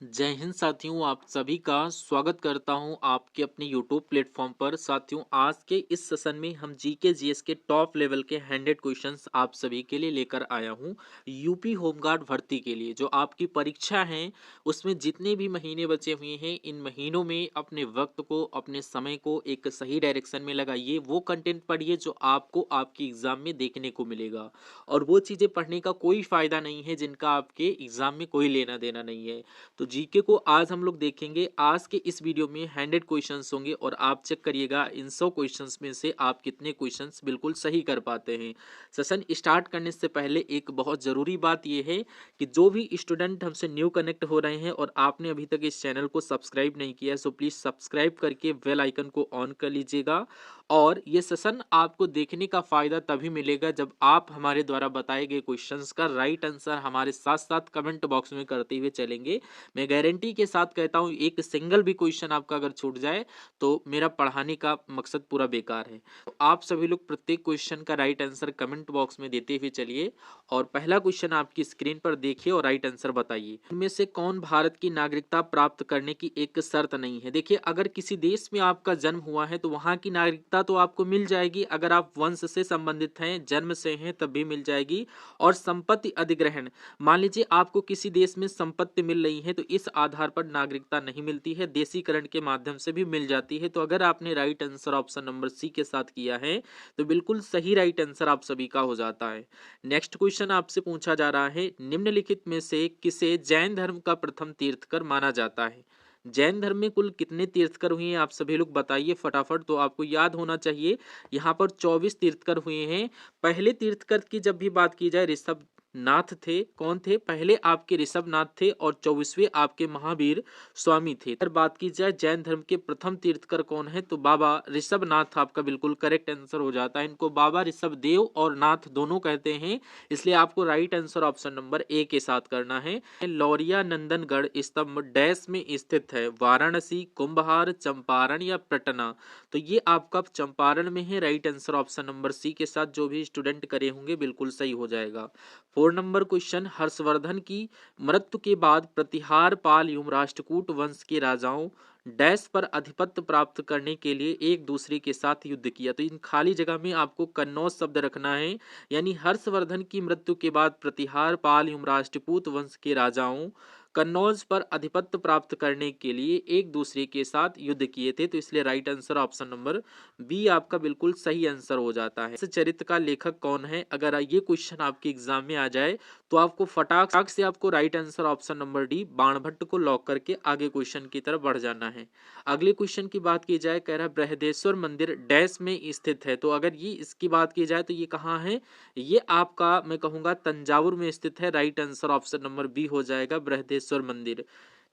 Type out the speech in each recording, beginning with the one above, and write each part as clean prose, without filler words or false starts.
जय हिंद साथियों, आप सभी का स्वागत करता हूं आपके अपने यूट्यूब प्लेटफॉर्म पर। साथियों, आज के इस सेशन में हम जीके जीएस के टॉप लेवल के 100 क्वेश्चंस आप सभी के लिए लेकर आया हूं। यूपी होमगार्ड भर्ती के लिए जो आपकी परीक्षा है उसमें जितने भी महीने बचे हुए हैं, इन महीनों में अपने वक्त को, अपने समय को एक सही डायरेक्शन में लगाइए। वो कंटेंट पढ़िए जो आपको आपके एग्जाम में देखने को मिलेगा, और वो चीज़ें पढ़ने का कोई फायदा नहीं है जिनका आपके एग्जाम में कोई लेना देना नहीं है। तो जीके को आज हम लोग देखेंगे। आज के इस वीडियो में 100 क्वेश्चंस होंगे और आप चेक करिएगा इन 100 क्वेश्चंस में से आप कितने क्वेश्चंस बिल्कुल सही कर पाते हैं। सेशन स्टार्ट करने से पहले एक बहुत ज़रूरी बात यह है कि जो भी स्टूडेंट हमसे न्यू कनेक्ट हो रहे हैं और आपने अभी तक इस चैनल को सब्सक्राइब नहीं किया है, सो प्लीज़ सब्सक्राइब करके बेल आइकन को ऑन कर लीजिएगा। और ये सेशन आपको देखने का फ़ायदा तभी मिलेगा जब आप हमारे द्वारा बताए गए क्वेश्चंस का राइट आंसर हमारे साथ साथ कमेंट बॉक्स में करते हुए चलेंगे। मैं गारंटी के साथ कहता हूं, एक सिंगल भी क्वेश्चन आपका अगर छूट जाए तो मेरा पढ़ाने का मकसद पूरा बेकार है। तो आप सभी लोग प्रत्येक क्वेश्चन का राइट आंसर कमेंट बॉक्स में देते हुए चलिए। और पहला क्वेश्चन आपकी स्क्रीन पर देखिए और राइट आंसर बताइए। इनमें से कौन भारत की नागरिकता प्राप्त करने की एक शर्त नहीं है? देखिए, अगर किसी देश में आपका जन्म हुआ है तो वहां की नागरिकता तो आपको मिल जाएगी। अगर आप वंश से संबंधित हैं, जन्म से हैं, तब भी मिल जाएगी। और संपत्ति अधिग्रहण, मान लीजिए आपको किसी देश में संपत्ति मिल रही है तो इस आधार पर नागरिकता नहीं मिलती है, देशीकरण के माध्यम से भी मिल जाती है। तो अगर आपने right answer option number C के साथ किया है तो बिल्कुल सही राइट आंसर आप सभी का हो जाता है। नेक्स्ट क्वेश्चन आपसे पूछा जा रहा है, निम्नलिखित में से किसे जैन धर्म का प्रथम तीर्थकर माना जाता है? जैन धर्म में कुल कितने तीर्थकर हुए हैं आप सभी लोग बताइए फटाफट। तो आपको याद होना चाहिए, यहाँ पर 24 तीर्थकर हुए हैं। पहले तीर्थकर की जब भी बात की जाए, ऋषभ नाथ थे। कौन थे पहले? आपके ऋषभ नाथ थे, और 24वें आपके महावीर स्वामी थे। अगर बात की जाए जैन धर्म के प्रथम तीर्थकर कौन है, तो बाबा ऋषभ नाथ आपका बिल्कुल करेक्ट आंसर हो जाता है। इनको बाबा ऋषभ देव और नाथ दोनों कहते हैं, इसलिए आपको right answer option number A के साथ करना है। लौरिया नंदनगढ़ स्तंभ डैश में स्थित है? वाराणसी, कुंभहार, चंपारण या पटना? तो ये आपका चंपारण में है। Right answer option number C के साथ जो भी स्टूडेंट करे होंगे बिल्कुल सही हो जाएगा। 4 नंबर क्वेश्चन, हर्षवर्धन की मृत्यु के बाद प्रतिहार पाल एवं राष्ट्रकूट वंश के राजाओं डैश पर आधिपत्य प्राप्त करने के लिए एक दूसरे के साथ युद्ध किया? तो इन खाली जगह में आपको कन्नौज शब्द रखना है। यानी हर्षवर्धन की मृत्यु के बाद प्रतिहार पाल एवं राष्ट्रकूट वंश के राजाओं कन्नौज पर आधिपत्य प्राप्त करने के लिए एक दूसरे के साथ युद्ध किए थे। तो इसलिए right answer option number B आपका बिल्कुल सही आंसर हो जाता है। इस चरित्र का लेखक कौन है? अगर ये क्वेश्चन आपके एग्जाम में आ जाए तो आपको फटाक से आपको right answer option number D Banabhatta को लॉक करके आगे क्वेश्चन की तरफ बढ़ जाना है। अगले क्वेश्चन की बात की जाए, कह रहा है बृहदेश्वर मंदिर डैश में स्थित है? तो अगर ये इसकी बात की जाए तो ये कहाँ है? ये आपका मैं कहूंगा तंजावुर में स्थित है। Right answer option number B हो जाएगा, बृहदेश्वर मंदिर।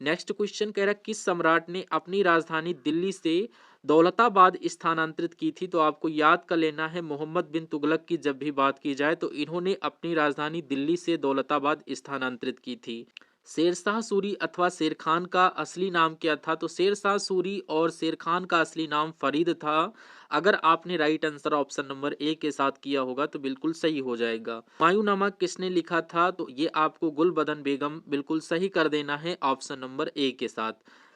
नेक्स्ट क्वेश्चन कह रहा है, किस सम्राट ने अपनी राजधानी दिल्ली से दौलताबाद स्थानांतरित की थी? तो आपको याद कर लेना है, मोहम्मद बिन तुगलक की जब भी बात की जाए तो इन्होंने अपनी राजधानी दिल्ली से दौलताबाद स्थानांतरित की थी। शेरशाह सूरी अथवा शेर खान का असली नाम क्या था? तो शेरशाह सूरी और शेर खान का असली नाम फरीद था। अगर आपने right answer option number A के साथ किया होगा तो बिल्कुल सही हो जाएगा। हुमायूंनामा किसने लिखा था? तो ये आपको गुलबदन बेगम बिल्कुल सही कर देना है ऑप्शन नंबर ए के साथ।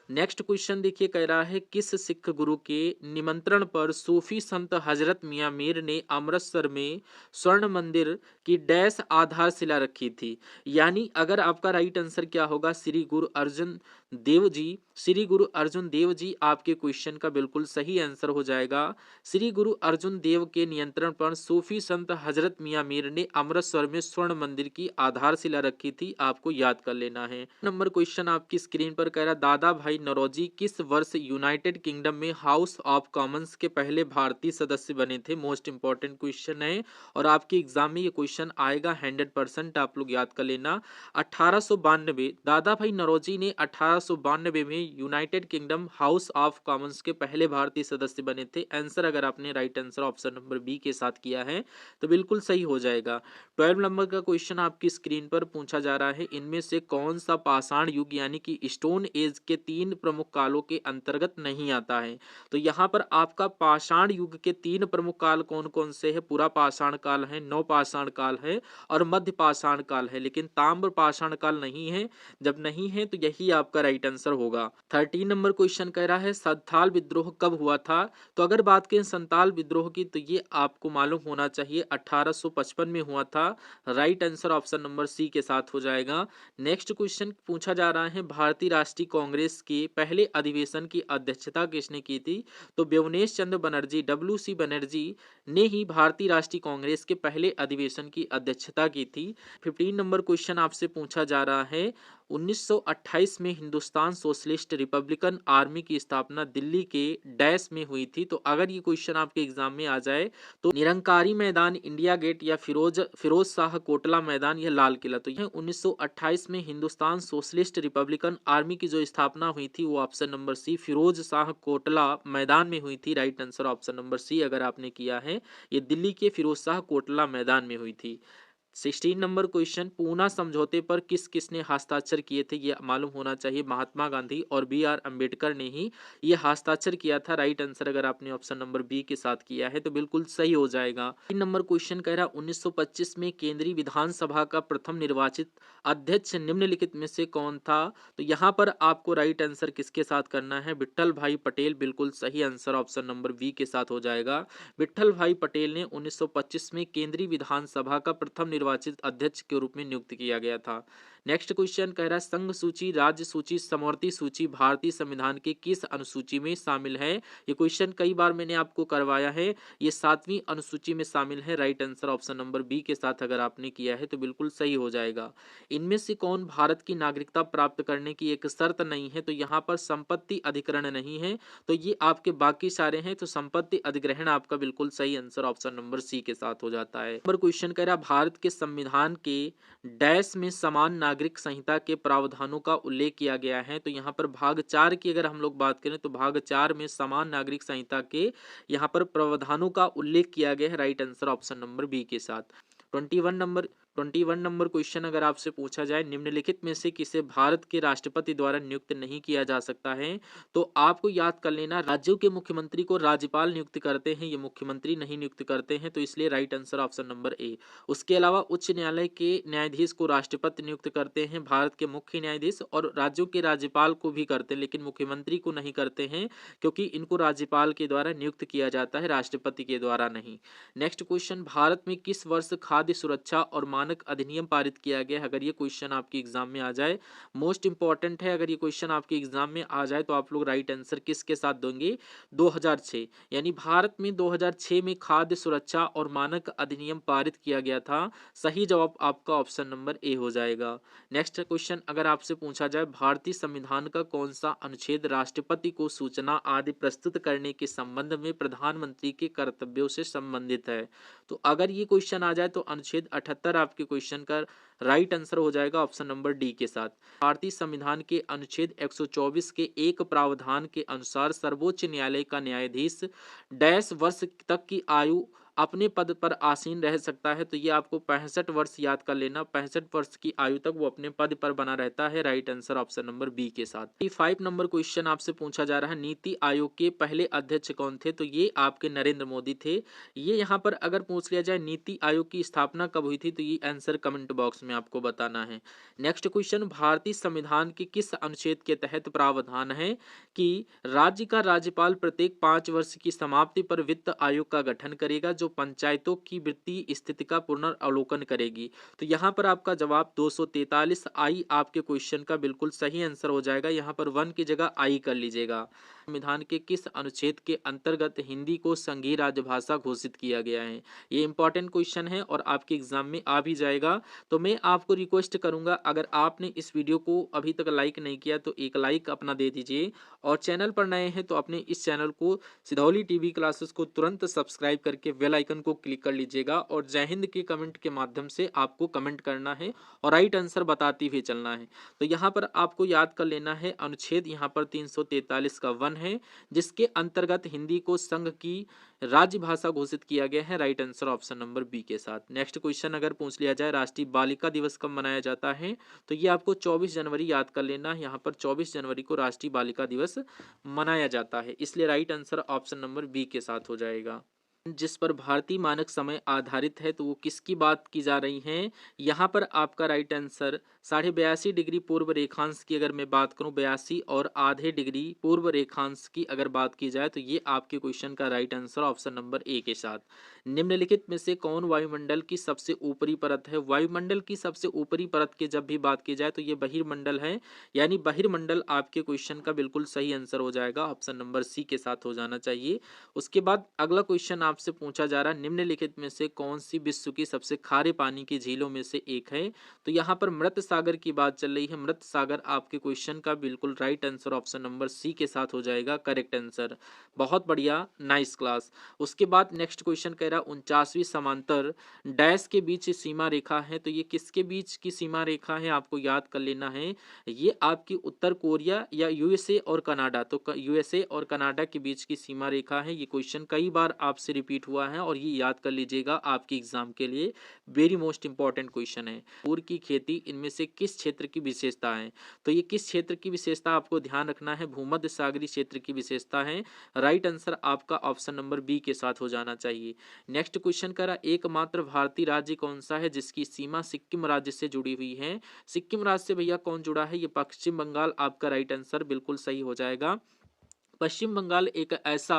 नेक्स्ट क्वेश्चन देखिए, कह रहा है किस सिख गुरु के निमंत्रण पर सूफी संत हजरत मियां मीर ने अमृतसर में स्वर्ण मंदिर की डैश आधारशिला रखी थी? यानी अगर आपका राइट आंसर क्या होगा, श्री गुरु अर्जुन देव जी। श्री गुरु अर्जुन देव जी आपके क्वेश्चन का बिल्कुल सही आंसर हो जाएगा। श्री गुरु अर्जुन देव के नियंत्रण पर सूफी संत हजरत मियां मीर ने अमृतसर में स्वर्ण मंदिर की आधारशिला रखी थी, आपको याद कर लेना है। नंबर क्वेश्चन आपकी स्क्रीन पर कह रहा, दादा भाई नौरोजी किस वर्ष यूनाइटेड किंगडम में हाउस ऑफ कॉमन्स के पहले भारतीय सदस्य बने थे? मोस्ट इंपॉर्टेंट क्वेश्चन है और आपके एग्जाम में ये क्वेश्चन आएगा 100%, आप लोग याद कर लेना। 1892 दादा भाई नौरोजी ने 1892 में United Kingdom House of Commons के पहले भारतीय सदस्य बने थे। आंसर अगर आपने right answer option number B के साथ किया है तो बिल्कुल सही हो जाएगा। 12 नंबर का क्वेश्चन आपकी स्क्रीन पर पूछा जा रहा है, इनमें से कौन सा पाषाण युग यानी कि स्टोन एज के 3 3 प्रमुख कालों के अंतर्गत नहीं आता है। तो यहाँ पर आपका पाषाण युग के 3 प्रमुख काल कौन-कौन से हैं? पूरा पाषाण काल है, नवपाषाण काल है और मध्य पाषाण काल है, लेकिन ताम्र पाषाण काल नहीं है। जब नहीं है तो यही आपका राइट आंसर होगा। 13 नंबर क्वेश्चन कह रहा है संथाल विद्रोह कब हुआ था? तो अगर बात करें संथाल विद्रोह की तो ये आपको मालूम होना चाहिए 1855 में हुआ था। Right answer option number C के साथ हो जाएगा। नेक्स्ट क्वेश्चन पूछा जा रहा है भारतीय राष्ट्रीय कांग्रेस के पहले अधिवेशन की अध्यक्षता किसने की थी? तो व्यवनेश चंद्र बनर्जी, डब्ल्यू सी बनर्जी ने ही भारतीय राष्ट्रीय कांग्रेस के पहले अधिवेशन की अध्यक्षता की थी। 15 नंबर क्वेश्चन आपसे पूछा जा रहा है 1928 में हिंदुस्तान सोशलिस्ट रिपब्लिकन आर्मी की स्थापना दिल्ली के डैश में हुई थी। तो अगर ये क्वेश्चन आपके एग्जाम में आ जाए तो निरंकारी मैदान, इंडिया गेट या फिरोज शाह कोटला मैदान या लाल किला। तो यह 1928 में हिंदुस्तान सोशलिस्ट रिपब्लिकन आर्मी की जो स्थापना हुई थी वो option number C Firoz Shah Kotla मैदान में हुई थी। Right answer option number C अगर आपने किया है, ये दिल्ली के फिरोज शाह कोटला मैदान में हुई थी। 16 नंबर क्वेश्चन पूना समझौते पर किस किसने हस्ताक्षर किए थे? ये मालूम होना चाहिए महात्मा गांधी और बी.आर. अम्बेडकर ने ही ये हस्ताक्षर किया था। राइट आंसर अगर आपने ऑप्शन नंबर बी के साथ किया है तो बिल्कुल सही हो जाएगा। 3 नंबर क्वेश्चन कह रहा 1925 में केंद्रीय विधानसभा का प्रथम निर्वाचित अध्यक्ष निम्नलिखित में से कौन था? तो यहाँ पर आपको राइट आंसर किसके साथ करना है? विट्ठल भाई पटेल, बिल्कुल सही आंसर ऑप्शन नंबर बी के साथ हो जाएगा। विट्ठल भाई पटेल ने 1925 में केंद्रीय विधानसभा का प्रथम निर्वाचित अध्यक्ष के रूप में नियुक्त किया गया था। नेक्स्ट क्वेश्चन कह रहा है संघ सूची, राज्य सूची, समवर्ती सूची भारतीय संविधान के किस अनुसूची में शामिल है? ये क्वेश्चन कई बार मैंने आपको करवाया है, ये 7वीं अनुसूची में शामिल है। Right answer option number B के साथ अगर आपने किया है तो बिल्कुल सही हो जाएगा। इनमें से कौन भारत की नागरिकता प्राप्त करने की एक शर्त नहीं है? तो यहाँ पर संपत्ति अधिग्रहण नहीं है, तो ये आपके बाकी सारे हैं, तो संपत्ति अधिग्रहण आपका बिल्कुल सही आंसर ऑप्शन नंबर सी के साथ हो जाता है। नंबर क्वेश्चन कह रहा भारत के संविधान के डैश में समान नागरिक संहिता के प्रावधानों का उल्लेख किया गया है। तो यहाँ पर भाग 4 की अगर हम लोग बात करें तो भाग 4 में समान नागरिक संहिता के यहाँ पर प्रावधानों का उल्लेख किया गया है। Right answer option number B के साथ। 21 नंबर क्वेश्चन अगर आपसे पूछा जाए निम्नलिखित में से किसे भारत के राष्ट्रपति द्वारा नियुक्त नहीं किया जा सकता है? तो आपको याद कर लेना राज्यों के मुख्यमंत्री को राज्यपाल नियुक्त करते हैं, ये मुख्यमंत्री नहीं नियुक्त करते हैं, तो इसलिए right answer option number A. उसके अलावा उच्च न्यायालय के न्यायाधीश को राष्ट्रपति नियुक्त करते हैं, भारत के मुख्य न्यायाधीश, और राज्यों के राज्यपाल को भी करते हैं लेकिन मुख्यमंत्री को नहीं करते हैं क्योंकि इनको राज्यपाल के द्वारा नियुक्त किया जाता है, राष्ट्रपति के द्वारा नहीं। नेक्स्ट क्वेश्चन भारत में किस वर्ष खाद्य सुरक्षा और मानक अधिनियम पारित किया गया? अगर ये क्वेश्चन आपके एग्जाम में आ जाए, मोस्ट इंपॉर्टेंट है, अगर ये क्वेश्चन आपके एग्जाम में आ जाए तो आप लोग राइट आंसर किसके साथ देंगे? 2006, यानी भारत में 2006 में खाद्य सुरक्षा और मानक अधिनियम पारित किया गया था। सही जवाब आपका ऑप्शन नंबर ए हो जाएगा। नेक्स्ट क्वेश्चन अगर आपसे पूछा जाए भारतीय संविधान का कौन सा अनुच्छेद राष्ट्रपति को सूचना आदि प्रस्तुत करने के संबंध में प्रधानमंत्री के कर्तव्यों से संबंधित है? तो अगर ये क्वेश्चन आ जाए तो अनुच्छेद 78 आपके क्वेश्चन का राइट आंसर हो जाएगा ऑप्शन नंबर डी के साथ। भारतीय संविधान के अनुच्छेद 124 के एक प्रावधान के अनुसार सर्वोच्च न्यायालय का न्यायाधीश डैश वर्ष तक की आयु अपने पद पर आसीन रह सकता है। तो ये आपको 65 वर्ष याद कर लेना, 65 वर्ष की आयु तक वो अपने पद पर बना रहता है। Right answer option number B के साथ। 5 नंबर क्वेश्चन आपसे पूछा जा रहा है नीति आयोग के पहले अध्यक्ष कौन थे? तो ये आपके नरेंद्र मोदी थे। ये यहाँ पर अगर पूछ लिया जाए नीति आयोग की स्थापना कब हुई थी तो ये आंसर कमेंट बॉक्स में आपको बताना है। नेक्स्ट क्वेश्चन भारतीय संविधान के किस अनुच्छेद के तहत प्रावधान है कि राज्य का राज्यपाल प्रत्येक 5 वर्ष की समाप्ति पर वित्त आयोग का गठन करेगा जो पंचायतों की वित्तीय स्थिति का पुनर्अवलोकन करेगी? तो यहाँ पर आपका जवाब 243 आई आपके क्वेश्चन का बिल्कुल सही आंसर हो जाएगा। यहाँ पर 1 की जगह आई कर लीजिएगा। संविधान के किस अनुच्छेद के अंतर्गत हिंदी को संघीय राजभाषा घोषित किया गया है? ये इंपॉर्टेंट क्वेश्चन है और आपके एग्जाम में आ भी जाएगा। तो मैं आपको रिक्वेस्ट करूंगा अगर आपने इस वीडियो को अभी तक लाइक नहीं किया तो एक लाइक अपना दे दीजिए, और चैनल पर नए हैं तो अपने इस चैनल को सिधौली टीवी क्लासेस को तुरंत सब्सक्राइब करके बेल आइकन को क्लिक कर लीजिएगा। और जय हिंद के कमेंट के माध्यम से आपको कमेंट करना है और राइट आंसर बताते हुए चलना है। तो यहाँ पर आपको याद कर लेना है अनुच्छेद यहाँ पर 343 का 1 संविधान है जिसके अंतर्गत हिंदी को संघ की राज्य भाषा घोषित किया गया है? Right answer option number B के साथ। नेक्स्ट क्वेश्चन अगर पूछ लिया जाए राष्ट्रीय बालिका दिवस कब मनाया जाता है, तो ये आपको 24 जनवरी याद कर लेना है। यहाँ पर 24 जनवरी को राष्ट्रीय बालिका दिवस मनाया जाता है, इसलिए right answer option number B के साथ हो जाएगा। जिस पर भारतीय मानक समय आधारित है तो वो किसकी बात की जा रही है? यहाँ पर आपका राइट आंसर 82.5 डिग्री पूर्व रेखांश की अगर मैं बात करूँ, 82 और आधे डिग्री पूर्व रेखांश की अगर बात की जाए तो ये आपके क्वेश्चन का right answer option number A के साथ। निम्नलिखित में से कौन वायुमंडल की सबसे ऊपरी परत है? वायुमंडल की सबसे ऊपरी परत की जब भी बात की जाए तो ये बहिर्मंडल है, यानी बहिर्मंडल आपके क्वेश्चन का बिल्कुल सही आंसर हो जाएगा, ऑप्शन नंबर सी के साथ हो जाना चाहिए। उसके बाद अगला क्वेश्चन आपसे पूछा जा रहा है निम्नलिखित में से कौन सी विश्व की सबसे खारे पानी की झीलों में से एक है? तो यहाँ पर मृत सागर की बात चल रही है। मृत सागर आपके क्वेश्चन का बिल्कुल right answer option number C के साथ हो जाएगा, करेक्ट आंसर। बहुत बढ़िया, नाइस क्लास। उसके बाद नेक्स्ट क्वेश्चन कह रहा 49वीं समांतर डैश के बीच सीमा रेखा है, तो ये किसके बीच की सीमा रेखा है आपको याद कर लेना है। ये आपकी उत्तर कोरिया या यूएसए और कनाडा, तो यूएसए और कनाडा के बीच की सीमा रेखा है। ये क्वेश्चन कई बार आपसे रिपीट हुआ है और ये याद कर लीजिएगा आपके एग्जाम के लिए, वेरी मोस्ट इंपॉर्टेंट क्वेश्चन है। अंगूर की खेती इनमें से किस क्षेत्र की विशेषता है? तो ये किस क्षेत्र की विशेषता आपको ध्यान रखना है, भूमध्य सागरीय क्षेत्र की विशेषता है। राइट आंसर आपका ऑप्शन नंबर बी के साथ हो जाना चाहिए। नेक्स्ट क्वेश्चन करा एकमात्र भारतीय राज्य कौन सा है जिसकी सीमा सिक्किम राज्य से जुड़ी हुई है? सिक्किम राज्य से भैया कौन जुड़ा है? ये पश्चिम बंगाल आपका राइट आंसर बिल्कुल सही हो जाएगा। पश्चिम बंगाल एक ऐसा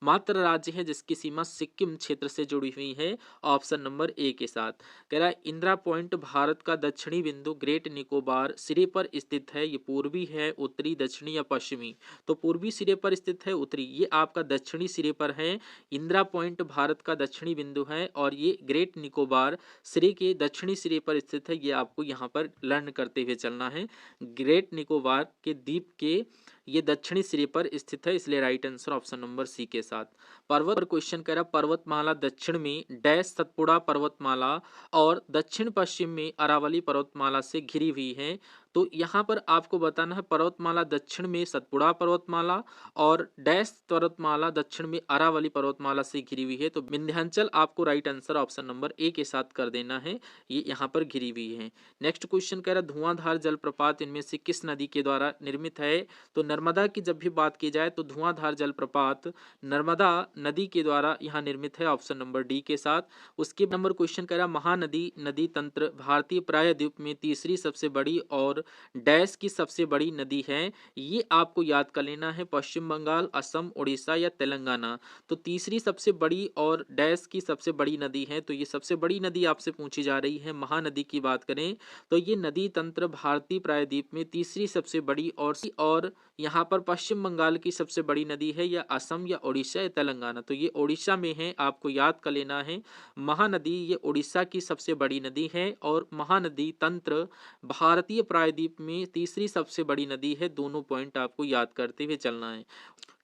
मात्र राज्य है जिसकी सीमा सिक्किम क्षेत्र से जुड़ी हुई है, ऑप्शन नंबर ए के साथ। कह रहा है इंदिरा पॉइंट भारत का दक्षिणी बिंदु ग्रेट निकोबार सिरे पर स्थित है, ये पूर्वी है, उत्तरी, दक्षिणी या पश्चिमी? तो पूर्वी सिरे पर स्थित है, उत्तरी, ये आपका दक्षिणी सिरे पर है। इंदिरा पॉइंट भारत का दक्षिणी बिंदु है और ये ग्रेट निकोबार सिरे के दक्षिणी सिरे पर स्थित है, ये आपको यहाँ पर लर्न करते हुए चलना है। ग्रेट निकोबार के द्वीप के ये दक्षिणी सिरे पर स्थित है, इसलिए right answer option number C के साथ। पर्वत पर क्वेश्चन कह रहा पर्वतमाला दक्षिण में डैश सतपुड़ा पर्वतमाला और दक्षिण पश्चिम में अरावली पर्वतमाला से घिरी हुई है। तो यहाँ पर आपको बताना है पर्वतमाला दक्षिण में सतपुड़ा पर्वतमाला और डैश पर्वतमाला दक्षिण में अरावली पर्वतमाला से घिरी हुई है, तो विंध्याचल आपको right answer option number A के साथ कर देना है, ये यहाँ पर घिरी हुई है। नेक्स्ट क्वेश्चन कह रहा धुआंधार जलप्रपात इनमें से किस नदी के द्वारा निर्मित है? तो नर्मदा की जब भी बात की जाए तो धुआंधार जलप्रपात नर्मदा नदी के द्वारा यहाँ निर्मित है, ऑप्शन नंबर डी के साथ। उसके नंबर क्वेश्चन कह रहा महानदी नदी तंत्र भारतीय प्रायद्वीप में तीसरी सबसे बड़ी और डैश की सबसे बड़ी नदी है, ये आपको याद कर लेना है, पश्चिम बंगाल, असम, उड़ीसा या तेलंगाना। तो तीसरी सबसे बड़ी और डैश की सबसे बड़ी नदी है, तो ये सबसे बड़ी नदी आपसे पूछी जा रही है। महानदी की बात करें तो ये नदी तंत्र भारतीय प्रायद्वीप में तीसरी सबसे बड़ी और यहाँ पर पश्चिम बंगाल की सबसे बड़ी नदी है, या असम या उड़ीसा या तेलंगाना, तो ये उड़ीसा में है, आपको याद कर लेना है। महानदी ये उड़ीसा की सबसे बड़ी नदी है और महानदी तंत्र भारतीय प्रायद्वीप में तीसरी सबसे बड़ी नदी है, दोनों पॉइंट आपको याद करते हुए चलना है।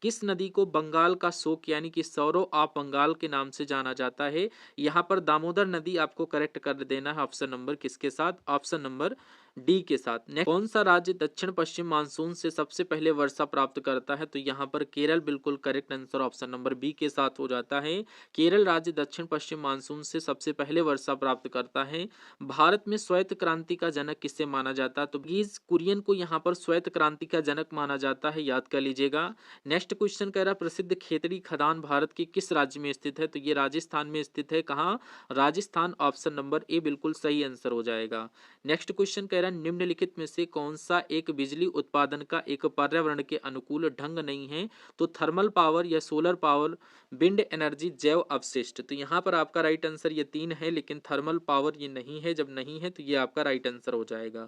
किस नदी को बंगाल का शोक यानी कि सौरो ऑफ बंगाल के नाम से जाना जाता है? यहाँ पर दामोदर नदी आपको करेक्ट कर देना है, ऑप्शन नंबर किसके साथ? ऑप्शन नंबर डी के साथ। नेक्स्ट कौन सा राज्य दक्षिण पश्चिम मानसून से सबसे पहले वर्षा प्राप्त करता है? तो यहाँ पर केरल बिल्कुल correct answer option number B के साथ हो जाता है। केरल राज्य दक्षिण पश्चिम मानसून से सबसे पहले वर्षा प्राप्त करता है। भारत में श्वेत क्रांति का जनक किसे माना जाता है? तो गीज कुरियन को यहाँ पर श्वेत क्रांति का जनक माना जाता है, याद कर लीजिएगा। नेक्स्ट क्वेश्चन कह रहा प्रसिद्ध खेतड़ी खदान भारत के किस राज्य में स्थित है? तो ये राजस्थान में स्थित है, कहाँ? राजस्थान, ऑप्शन नंबर ए बिल्कुल सही आंसर हो जाएगा। नेक्स्ट क्वेश्चन कह रहा निम्नलिखित में से कौन सा एक बिजली उत्पादन का एक पर्यावरण के अनुकूल ढंग नहीं है? तो थर्मल पावर या सोलर पावर, विंड एनर्जी, जैव अपशिष्ट। तो यहाँ पर आपका राइट आंसर ये तीन है, लेकिन थर्मल पावर ये नहीं है, जब नहीं है तो ये आपका राइट आंसर हो जाएगा।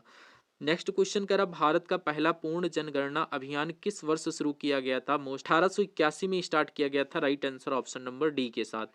नेक्स्ट क्वेश्चन कह रहा भारत का पहला पूर्ण जनगणना अभियान किस वर्ष शुरू किया गया था? 1881 में स्टार्ट किया गया था, right answer option number D के साथ।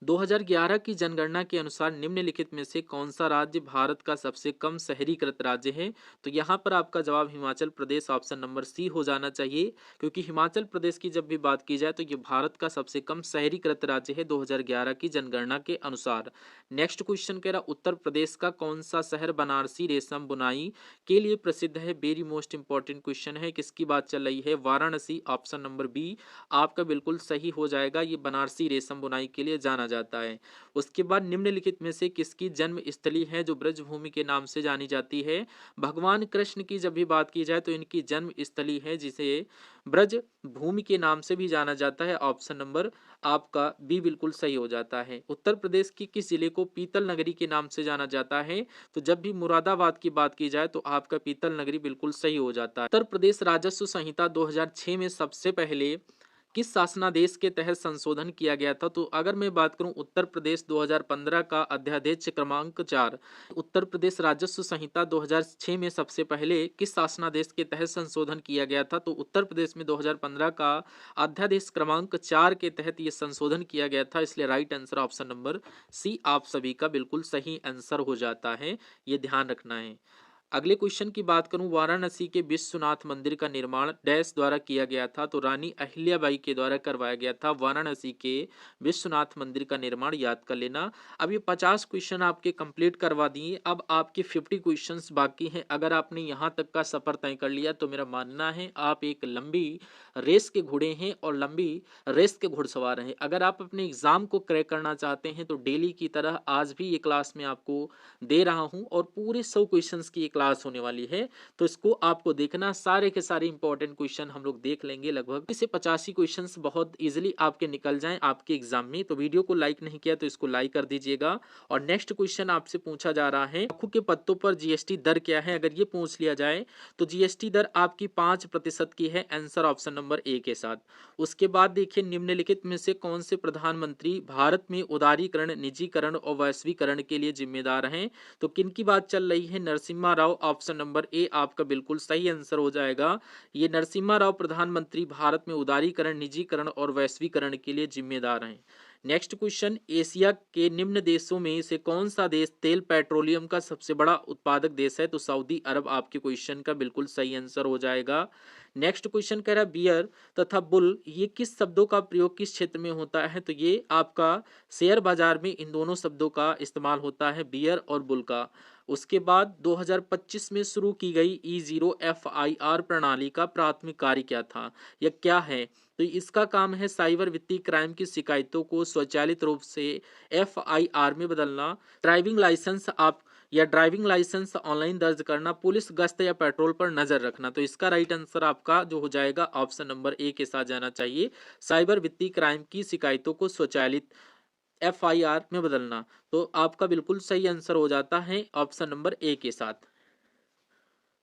2011 की जनगणना के अनुसार निम्नलिखित में से कौन सा राज्य भारत का सबसे कम शहरीकृत राज्य है? तो यहाँ पर आपका जवाब Himachal Pradesh option number C हो जाना चाहिए, क्योंकि हिमाचल प्रदेश की जब भी बात की जाए तो ये भारत का सबसे कम शहरीकृत राज्य है 2011 की जनगणना के अनुसार। नेक्स्ट क्वेश्चन कह रहा उत्तर प्रदेश का कौन सा शहर बनारसी रेशम बुनाई के लिए प्रसिद्ध है? वेरी मोस्ट इंपॉर्टेंट क्वेश्चन है। किसकी बात चल रही है? वाराणसी ऑप्शन नंबर बी आपका बिल्कुल सही हो जाएगा। ये बनारसी रेशम बुनाई के लिए जाना जाता है। उसके बाद निम्नलिखित में से किसकी जन्म स्थली है जो ब्रजभूमि के नाम से जानी जाती है? भगवान कृष्ण की जब भी बात की जाए तो इनकी जन्म स्थली है जिसे ब्रज भूमि के नाम से भी जाना जाता है। ऑप्शन नंबर आपका बी बिल्कुल सही हो जाता है। उत्तर प्रदेश की किस जिले को पीतल नगरी के नाम से जाना जाता है? तो जब भी मुरादाबाद की बात की जाए तो आपका पीतल नगरी बिल्कुल सही हो जाता है। उत्तर प्रदेश राजस्व संहिता 2006 में सबसे पहले किस शासनादेश के तहत संशोधन किया गया था? तो अगर मैं बात करूं उत्तर प्रदेश 2015 का अध्यादेश क्रमांक 4, उत्तर प्रदेश राजस्व संहिता 2006 में सबसे पहले किस शासनादेश के तहत संशोधन किया गया था? तो उत्तर प्रदेश में 2015 का अध्यादेश क्रमांक 4 के तहत ये संशोधन किया गया था, इसलिए right answer option number C आप सभी का बिल्कुल सही आंसर हो जाता है, ये ध्यान रखना है। अगले क्वेश्चन की बात करूं, वाराणसी के विश्वनाथ मंदिर का निर्माण डैश द्वारा किया गया था? तो रानी अहिल्याबाई के द्वारा करवाया गया था वाराणसी के विश्वनाथ मंदिर का निर्माण, याद कर लेना। अब ये 50 क्वेश्चन आपके कंप्लीट करवा दिए, अब आपके 50 क्वेश्चंस बाकी हैं। अगर आपने यहाँ तक का सफर तय कर लिया तो मेरा मानना है आप एक लंबी रेस के घोड़े हैं और लंबी रेस के घुड़सवार हैं। अगर आप अपने एग्जाम को क्रैक करना चाहते हैं तो डेली की तरह आज भी ये क्लास में आपको दे रहा हूं और पूरे 100 क्वेश्चंस की ये क्लास होने वाली है, तो इसको आपको देखना। सारे के सारे इंपॉर्टेंट क्वेश्चन हम लोग देख लेंगे, लगभग इसे 85 क्वेश्चंस बहुत इजीली आपके निकल जाएं आपके एग्जाम में। तो वीडियो को लाइक नहीं किया तो इसको लाइक कर दीजिएगा। और नेक्स्ट क्वेश्चन आपसे पूछा जा रहा है, आंखों के पत्तों पर जीएसटी दर क्या है? अगर ये पूछ लिया जाए तो जीएसटी दर आपकी 5% की है, आंसर ऑप्शन नंबर ए के साथ। उसके बाद देखिए, निम्नलिखित में से कौन से प्रधानमंत्री भारत में उदारीकरण, निजीकरण और वैश्वीकरण के लिए जिम्मेदार हैं? तो किनकी बात चल रही है? Narasimha Rao, option number A आपका बिल्कुल सही आंसर हो जाएगा। ये नरसिम्हा राव प्रधानमंत्री भारत में उदारीकरण, निजीकरण और वैश्वीकरण के लिए जिम्मेदार हैं। नेक्स्ट क्वेश्चन, एशिया के निम्न देशों में से कौन सा देश तेल पेट्रोलियम का सबसे बड़ा उत्पादक देश है? तो सऊदी अरब आपके क्वेश्चन का बिल्कुल सही आंसर हो जाएगा। नेक्स्ट क्वेश्चन कह रहा है, बियर तथा बुल ये किस शब्दों का प्रयोग किस क्षेत्र में होता है? तो ये आपका शेयर बाजार में इन दोनों शब्दों का इस्तेमाल होता है, बियर और बुल का। उसके बाद 2025 में शुरू की गई E0FIR प्रणाली का प्राथमिक कार्य क्या था? यह क्या है? तो इसका काम है साइबर वित्तीय क्राइम की शिकायतों को स्वचालित रूप से FIR में बदलना, ड्राइविंग लाइसेंस आप या ड्राइविंग लाइसेंस ऑनलाइन दर्ज करना, पुलिस गश्त या पेट्रोल पर नजर रखना। तो इसका राइट आंसर आपका जो हो जाएगा ऑप्शन नंबर ए के साथ जाना चाहिए, साइबर वित्तीय क्राइम की शिकायतों को स्वचालित FIR में बदलना। तो आपका बिल्कुल सही आंसर हो जाता है ऑप्शन नंबर ए के साथ।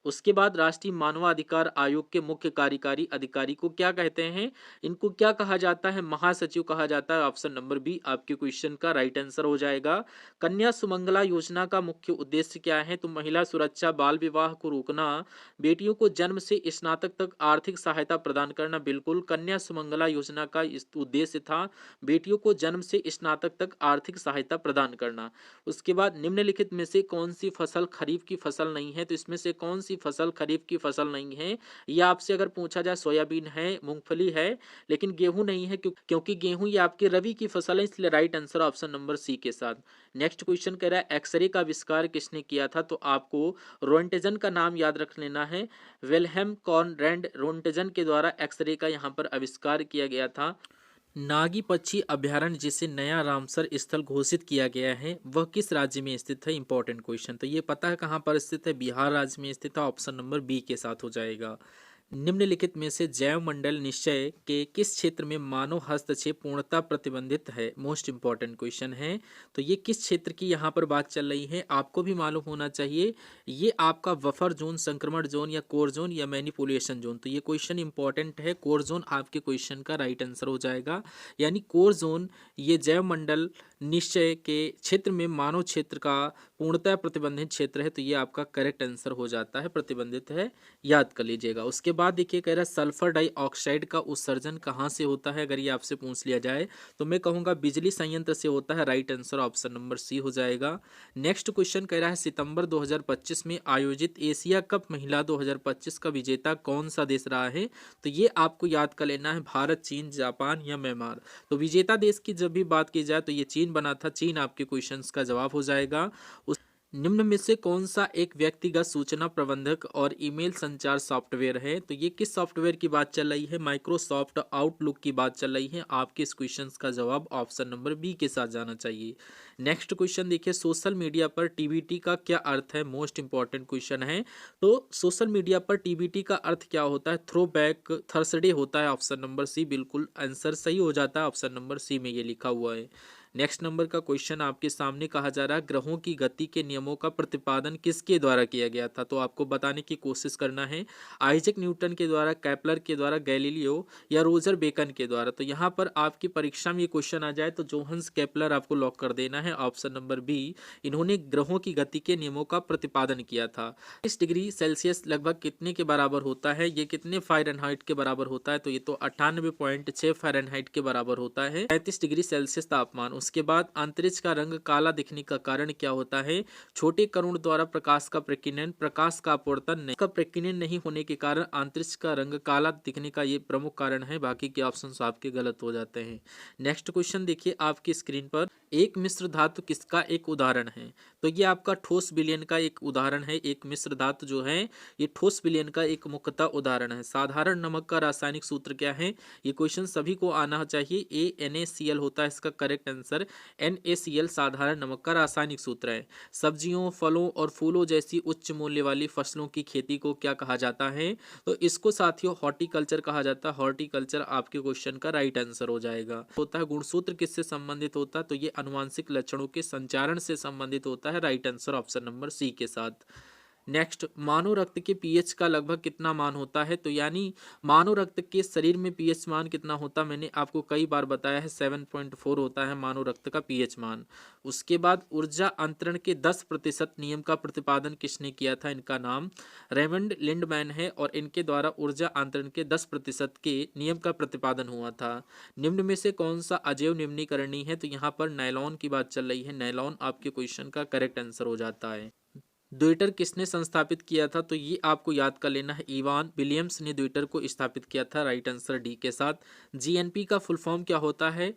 उसके बाद राष्ट्रीय मानवाधिकार आयोग के मुख्य कार्यकारी अधिकारी को क्या कहते हैं? इनको क्या कहा जाता है? महासचिव कहा जाता है, ऑप्शन नंबर बी आपके क्वेश्चन का राइट आंसर हो जाएगा। कन्या सुमंगला योजना का मुख्य उद्देश्य क्या है? तो महिला सुरक्षा, बाल विवाह को रोकना, बेटियों को जन्म से स्नातक तक आर्थिक सहायता प्रदान करना। बिल्कुल, कन्या सुमंगला योजना का इस उद्देश्य था बेटियों को जन्म से स्नातक तक आर्थिक सहायता प्रदान करना। उसके बाद निम्नलिखित में से कौन सी फसल खरीफ की फसल नहीं है? तो इसमें से कौन सी फसल खरीफ की फसल नहीं है? ये आपसे अगर पूछा जाए, सोयाबीन है, मूंगफली है, लेकिन गेहूं नहीं है, क्योंकि गेहूं ये आपके रबी की फसल है, इसलिए right answer option number C के साथ। नेक्स्ट क्वेश्चन कह रहा है, एक्सरे का आविष्कार किसने किया था? तो आपको रोन्टेजन का नाम याद रख लेना है। विल्हेम कॉनरैड रोन्टेजन के द्वारा एक्सरे का यहाँ पर आविष्कार किया गया था। नागी पक्षी अभयारण्य जिसे नया रामसर स्थल घोषित किया गया है वह किस राज्य में स्थित है? Important question. तो ये पता है कहाँ पर स्थित है? बिहार राज्य में स्थित है, ऑप्शन नंबर बी के साथ हो जाएगा। निम्नलिखित में से जैव मंडल निश्चय के किस क्षेत्र में मानव हस्तक्षेप पूर्णतः प्रतिबंधित है? मोस्ट इंपॉर्टेंट क्वेश्चन है। तो ये किस क्षेत्र की यहाँ पर बात चल रही है आपको भी मालूम होना चाहिए। ये आपका बफर जोन, संक्रमण जोन या कोर जोन या मैनिपुलेशन जोन। तो ये क्वेश्चन इंपॉर्टेंट है। कोर जोन आपके क्वेश्चन का राइट आंसर हो जाएगा, यानी कोर जोन ये जैव मंडल निश्चय के क्षेत्र में मानव क्षेत्र का पूर्णतः प्रतिबंधित क्षेत्र है। तो ये आपका करेक्ट आंसर हो जाता है, प्रतिबंधित है, याद कर लीजिएगा। उसके बाद देखिए कह रहा है सल्फर डाइऑक्साइड का उत्सर्जन कहाँ से होता है, अगर ये आपसे पूछ लिया जाए तो मैं कहूँगा बिजली संयंत्र से होता है। Right answer option number C हो जाएगा। नेक्स्ट क्वेश्चन कह रहा है सितंबर 2025 में आयोजित एशिया कप महिला 2025 का विजेता कौन सा देश रहा है। तो ये आपको याद कर लेना है, भारत, चीन, जापान या म्यांमार। तो विजेता देश की जब भी बात की जाए तो ये चीन बना था। चीन आपके क्वेश्चंस का जवाब हो जाएगा। निम्न में से कौन सा एक व्यक्तिगत सूचना प्रबंधक और ईमेल संचार सॉफ्टवेयर है। तो ये किस सॉफ्टवेयर की बात चल रही है, माइक्रोसॉफ्ट आउटलुक की बात चल रही है। आपके इस क्वेश्चन का जवाब ऑप्शन नंबर बी के साथ जाना चाहिए। नेक्स्ट क्वेश्चन देखिए, सोशल मीडिया पर टीबीटी का क्या अर्थ है। मोस्ट इंपॉर्टेंट क्वेश्चन है। तो सोशल मीडिया पर टीबीटी का अर्थ क्या होता है, थ्रो बैक थर्सडे होता है। ऑप्शन नंबर सी बिल्कुल आंसर सही हो जाता है, ऑप्शन नंबर सी में ये लिखा हुआ है। नेक्स्ट नंबर का क्वेश्चन आपके सामने कहा जा रहा है ग्रहों की गति के नियमों का प्रतिपादन किसके द्वारा किया गया था। तो आपको बताने की कोशिश करना है, आइजैक न्यूटन के द्वारा, केपलर के द्वारा, गैलीलियो या रोजर बेकन के द्वारा। तो यहाँ पर आपकी परीक्षा में ये क्वेश्चन आ जाए तो जोहन्स केपलर आपको लॉक कर देना है, ऑप्शन नंबर बी। इन्होंने ग्रहों की गति के नियमों का प्रतिपादन किया था। 30 डिग्री सेल्सियस लगभग कितने के बराबर होता है, ये कितने फ़ारेनहाइट के बराबर होता है। तो ये तो 98.6 फ़ारेनहाइट के बराबर होता है, 35 डिग्री सेल्सियस तापमान। उसके बाद अंतरिक्ष का रंग काला दिखने का कारण क्या होता है, छोटे कण द्वारा प्रकाश का प्रकीर्णन, प्रकाश का अपवर्तन नहीं, का प्रकीर्णन नहीं होने के कारण अंतरिक्ष का रंग काला दिखने का ये प्रमुख कारण है। बाकी के ऑप्शंस आपके गलत हो जाते हैं। नेक्स्ट क्वेश्चन देखिए आपकी स्क्रीन पर, एक मिश्र धातु किसका एक उदाहरण है। तो ये आपका ठोस विलयन का एक उदाहरण है। एक मिश्र धातु जो है ये ठोस विलयन का एक मुख्यतः उदाहरण है। साधारण नमक का रासायनिक सूत्र क्या है, ये क्वेश्चन सभी को आना चाहिए। ANaCl होता है इसका करेक्ट आंसर। NaCl साधारण नमक का रासायनिक सूत्र है। सब्जियों, फलों और फूलों जैसी उच्च मूल्य वाली फसलों की खेती को क्या कहा जाता है। तो इसको साथियों हॉर्टिकल्चर कहा जाता है। हॉर्टिकल्चर आपके क्वेश्चन का राइट आंसर हो जाएगा। होता है गुणसूत्र किससे संबंधित होता है, तो ये अनुवांशिक लक्षणों के संचारण से संबंधित होता है। Right answer option number C के साथ। नेक्स्ट, मानव रक्त के पीएच का लगभग कितना मान होता है। तो यानी मानव रक्त के शरीर में पीएच मान कितना होता है, मैंने आपको कई बार बताया है 7.4 होता है मानव रक्त का पीएच मान। उसके बाद ऊर्जा अंतरण के 10% नियम का प्रतिपादन किसने किया था, इनका नाम रेमंड लिंडमैन है और इनके द्वारा ऊर्जा अंतरण के 10% के नियम का प्रतिपादन हुआ था। निम्न में से कौन सा अजैव निम्नीकरणीय है। तो यहाँ पर नायलॉन की बात चल रही है। नायलॉन आपके क्वेश्चन का करेक्ट आंसर हो जाता है। ट्विटर किसने संस्थापित किया था, तो ये आपको याद कर लेना है, इवान विलियम्स ने ट्विटर को स्थापित किया था। राइट आंसर डी के साथ। जीएनपी का फुल फॉर्म क्या होता है,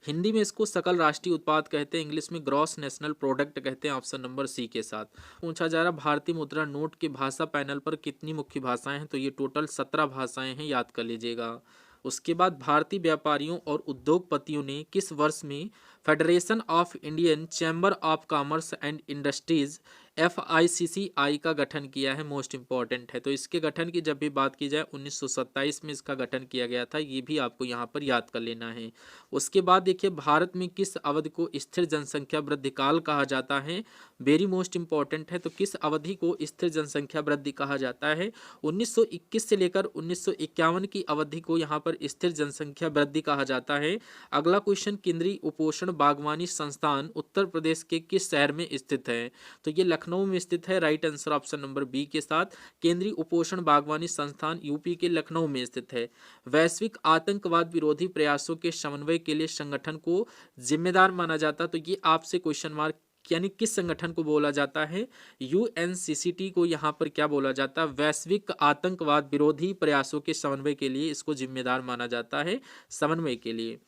हिंदी में इसको सकल राष्ट्रीय उत्पाद कहते हैं, इंग्लिश में ग्रॉस नेशनल प्रोडक्ट कहते हैं। ऑप्शन नंबर सी के साथ। पूछा जा रहा भारतीय मुद्रा नोट के भाषा पैनल पर कितनी मुख्य भाषाएं हैं। तो ये टोटल 17 भाषाएं हैं, याद कर लीजिएगा। उसके बाद भारतीय व्यापारियों और उद्योगपतियों ने किस वर्ष में federation of Indian chamber of commerce and industries FICCI का गठन किया है। मोस्ट इंपॉर्टेंट है। तो इसके गठन की जब भी बात की जाए 1927 में इसका गठन किया गया था, ये भी आपको यहाँ पर याद कर लेना है। उसके बाद देखिए भारत में किस अवधि को स्थिर जनसंख्या वृद्धि काल कहा जाता है, वेरी मोस्ट इंपॉर्टेंट है। तो किस अवधि को स्थिर जनसंख्या वृद्धि कहा जाता है, 1921 से लेकर 1951 की अवधि को यहाँ पर स्थिर जनसंख्या वृद्धि कहा जाता है। अगला क्वेश्चन, केंद्रीय उपोषण बागवानी संस्थान उत्तर प्रदेश के किस शहर में स्थित है। तो ये लखनऊ में स्थित है। Right answer option number B के साथ। केंद्रीय उपोषण बागवानी संस्थान यूपी के लखनऊ में स्थित है। वैश्विक आतंकवाद विरोधी प्रयासों के समन्वय के लिए संगठन को जिम्मेदार माना जाता। तो ये आपसे क्वेश्चन मार्क, यानी किस संगठन को बोला जाता है, UNCCT को यहाँ पर क्या बोला जाता है, वैश्विक आतंकवाद विरोधी प्रयासों के समन्वय के लिए इसको जिम्मेदार माना जाता है, समन्वय के लिए।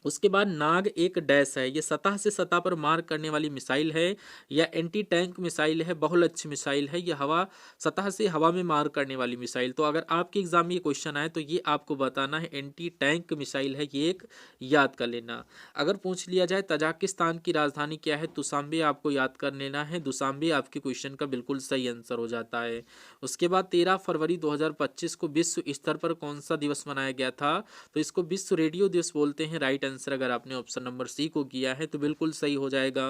उसके बाद नाग एक डैश है, ये सतह से सतह पर मार करने वाली मिसाइल है या एंटी टैंक मिसाइल है, बहुलक्ष्य मिसाइल है, यह हवा सतह से हवा में मार करने वाली मिसाइल। तो अगर आपके एग्जाम में ये क्वेश्चन आए तो ये आपको बताना है एंटी टैंक मिसाइल है, ये एक याद कर लेना। अगर पूछ लिया जाए तजाकिस्तान की राजधानी क्या है, दुशांबे आपको याद कर लेना है। दुशांबे आपके क्वेश्चन का बिल्कुल सही आंसर हो जाता है। उसके बाद 13 फरवरी 2025 को विश्व स्तर पर कौन सा दिवस मनाया गया था, तो इसको विश्व रेडियो दिवस बोलते हैं। राइट आंसर अगर आपने ऑप्शन नंबर सी को किया है तो बिल्कुल सही हो जाएगा।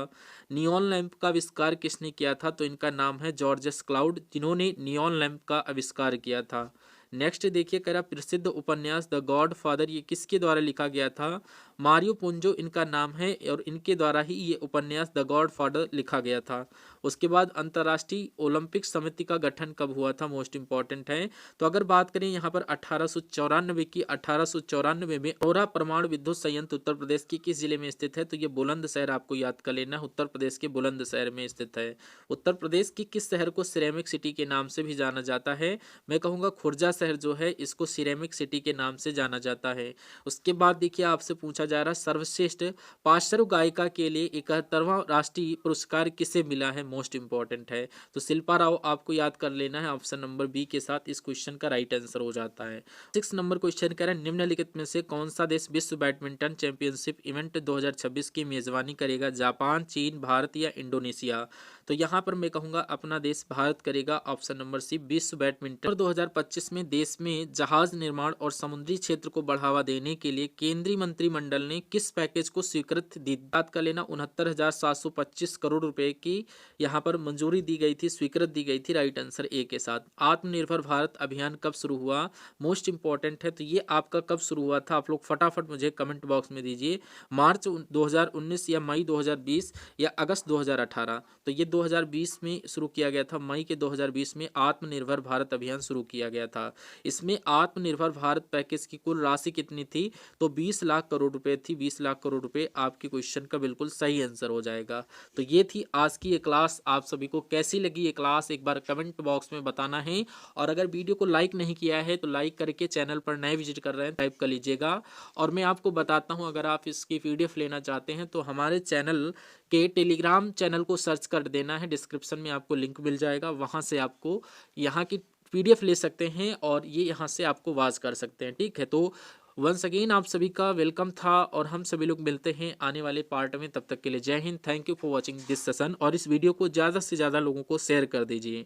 नियॉन लैंप का आविष्कार किसने किया था, तो इनका नाम है जॉर्जस क्लाउड, जिन्होंने नियॉन लैंप का आविष्कार किया था। नेक्स्ट देखिए कह रहा प्रसिद्ध उपन्यास द गॉड फादर ये किसके द्वारा लिखा गया था, मारियो पुंजो इनका नाम है और इनके द्वारा ही ये उपन्यास द गॉड फादर लिखा गया था। उसके बाद अंतर्राष्ट्रीय ओलंपिक समिति का गठन कब हुआ था, मोस्ट इंपॉर्टेंट है। तो अगर बात करें यहाँ पर 1894 की, 1894 में औरा परमाणु विद्युत संयंत्र उत्तर प्रदेश के किस जिले में स्थित है, तो ये बुलंदशहर आपको याद कर लेना, उत्तर प्रदेश के बुलंदशहर में स्थित है। उत्तर प्रदेश की किस शहर को सिरेमिक सिटी के नाम से भी जाना जाता है, मैं कहूँगा खुर्जा शहर जो है इसको सिरेमिक सिटी के नाम से जाना जाता है। उसके बाद देखिए आपसे पूछा जा रहा है सर्वश्रेष्ठ पार्श्व गायिका के लिए 71वां राष्ट्रीय पुरस्कार किसे मिला है, मोस्ट इंपॉर्टेंट है। तो शिल्पा राव आपको याद कर लेना है, ऑप्शन नंबर बी के साथ इस क्वेश्चन का राइट आंसर हो जाता है। 6 नंबर क्वेश्चन कह रहा है निम्नलिखित में से कौन सा देश विश्व बैडमिंटन चैंपियनशिप इवेंट 2026 की मेजबानी करेगा, जापान, चीन, भारत या इंडोनेशिया। तो यहाँ पर मैं कहूँगा अपना देश भारत करेगा, ऑप्शन नंबर सी विश्व बैडमिंटन 2025 में देश में जहाज निर्माण और समुद्री क्षेत्र को बढ़ावा देने के लिए केंद्रीय मंत्रिमंडल ने किस पैकेज को स्वीकृति दी, बात कर लेना 69,725 करोड़ रुपए की यहाँ पर मंजूरी दी गई थी, स्वीकृति दी गई थी, राइट आंसर ए के साथ। आत्मनिर्भर भारत अभियान कब शुरू हुआ, मोस्ट इंपॉर्टेंट है, तो ये आपका कब शुरू हुआ था, आप लोग फटाफट मुझे कमेंट बॉक्स में दीजिए। मार्च 2019 या मई 2020 या अगस्त 2018। तो ये 2020 में शुरू किया गया था, मई के 2020 में आत्मनिर्भर भारत अभियान शुरू किया गया था। इसमें आत्मनिर्भर भारत पैकेज की कुल राशि कितनी थी, तो 20 लाख करोड़ रुपए थी। 20 लाख करोड़ रुपए आपके क्वेश्चन का बिल्कुल सही आंसर हो जाएगा। तो ये थी आज की ये क्लास, आप सभी को कैसी लगी ये क्लास एक बार कमेंट बॉक्स में बताना है। और अगर वीडियो को लाइक नहीं किया है तो लाइक करके, चैनल पर नए विजिट कर रहे हैं टाइप कर लीजिएगा। और मैं आपको बताता हूँ अगर आप इसकी पीडीएफ लेना चाहते हैं तो हमारे चैनल के टेलीग्राम चैनल को सर्च कर देना है, डिस्क्रिप्शन में आपको लिंक मिल जाएगा, वहाँ से आपको यहाँ की पीडीएफ ले सकते हैं और ये यहाँ से आपको वॉच कर सकते हैं, ठीक है। तो वंस अगेन आप सभी का वेलकम था और हम सभी लोग मिलते हैं आने वाले पार्ट में। तब तक के लिए जय Hind, thank you for watching this session और इस वीडियो को ज़्यादा से ज़्यादा लोगों को शेयर कर दीजिए।